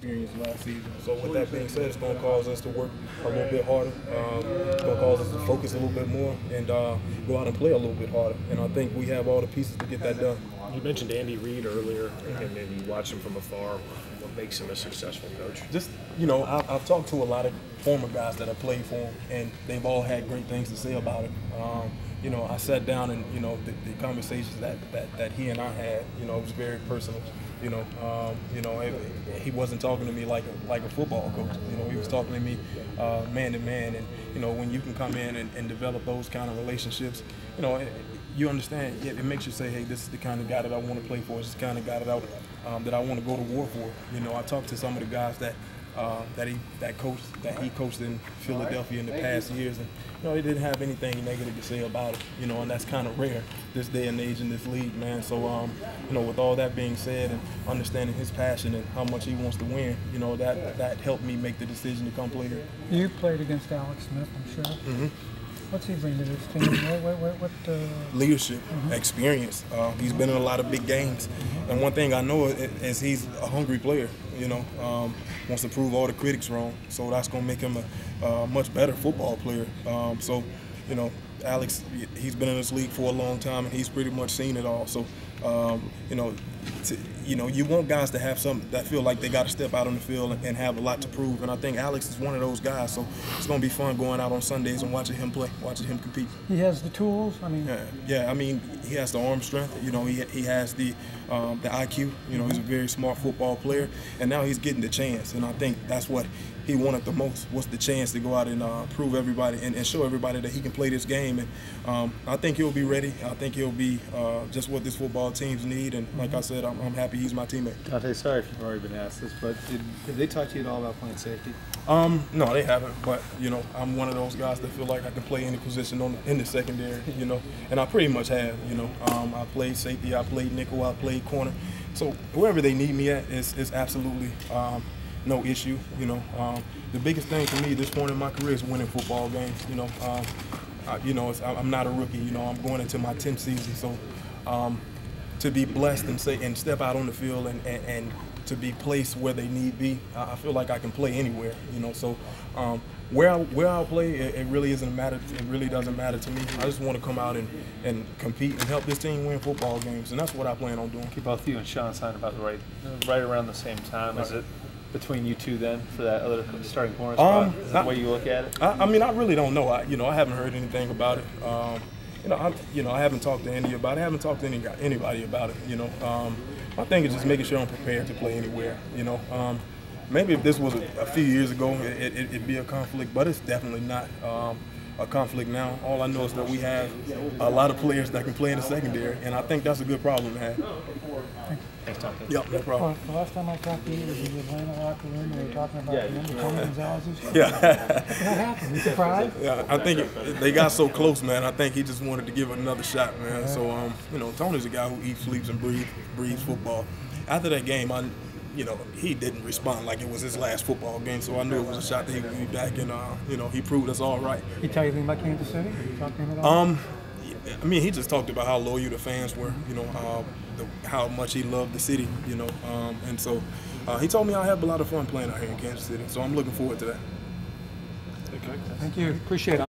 experience last season. So with that being said, it's going to cause us to work a little bit harder. It's going to cause us to focus a little bit more and go out and play a little bit harder. And I think we have all the pieces to get that done. You mentioned Andy Reid earlier, and you watch him from afar. What makes him a successful coach? Just, you know, I've talked to a lot of former guys that have played for him, and they've all had great things to say about it. You know, I sat down and, you know, the conversations that he and I had, you know, it was very personal. You know, he wasn't talking to me like a football coach. You know, he was talking to me man to man. And, you know, when you can come in and develop those kind of relationships, you know, you understand, it makes you say, hey, this is the kind of guy that I want to play for. This is the kind of guy that I want to go to war for. You know, I talked to some of the guys that he coached in Philadelphia in the past years, and you know, he didn't have anything negative to say about it. You know, and that's kind of rare this day and age in this league, man. So you know, with all that being said, and understanding his passion and how much he wants to win, you know, that helped me make the decision to come play here. You played against Alex Smith, I'm sure. Mm-hmm. What's he bring to this team? What leadership, experience. He's been in a lot of big games, and one thing I know is he's a hungry player. You know, wants to prove all the critics wrong. So that's going to make him a much better football player. So, you know, Alex, he's been in this league for a long time, and he's pretty much seen it all. So, you know, you want guys to have something that feel like they got to step out on the field and have a lot to prove. And I think Alex is one of those guys. So it's going to be fun going out on Sundays and watching him play, watching him compete. He has the tools. I mean, yeah. I mean, he has the arm strength. You know, he has the IQ. You know, he's a very smart football player, and now he's getting the chance. And I think that's what he wanted the most, was the chance to go out and prove everybody and show everybody that he can play this game. And I think he'll be ready. I think he'll be just what this football teams need. And like I said, I'm happy he's my teammate. Dunta, sorry if you've already been asked this, but did they talk to you at all about playing safety? No, they haven't. But you know, I'm one of those guys that feel like I can play any position in the secondary. You know, and I pretty much have. You know, I played safety, I played nickel, I played corner. So wherever they need me at is absolutely no issue. You know, the biggest thing for me at this point in my career is winning football games. You know, I'm not a rookie. You know, I'm going into my 10th season. So to be blessed and step out on the field and to be placed where they need be, I feel like I can play anywhere. You know, so where I play, it really isn't matter. It really doesn't matter to me. I just want to come out and compete and help this team win football games, and that's what I plan on doing. Both you and Sean signed about right around the same time. Is it between you two then for that other starting corner spot? Is that the way you look at it? I mean, I really don't know. I haven't heard anything about it. I haven't talked to Andy about it. I haven't talked to anybody about it. You know, my thing is just making sure I'm prepared to play anywhere. You know, maybe if this was a few years ago, it'd be a conflict, but it's definitely not a conflict now. All I know is that we have a lot of players that can play in the secondary, and I think that's a good problem to have. Thanks, Tom. Yep, no problem. Well, the last time I talked to you was in the Atlanta locker room. We were talking about Tony Gonzalez's. Yeah. What happened? You surprised? Yeah, I think they got so close, man. I think he just wanted to give it another shot, man. So, you know, Tony's a guy who eats, sleeps, and breathes football. After that game, you know, he didn't respond like it was his last football game, so I knew it was a shot that he would be back, and you know, he proved us all right. He tell you anything about Kansas City? Did you talk to him at all? I mean, he just talked about how loyal the fans were, you know, how much he loved the city, you know, and so he told me I have a lot of fun playing out here in Kansas City, so I'm looking forward to that. Thank you. Appreciate it.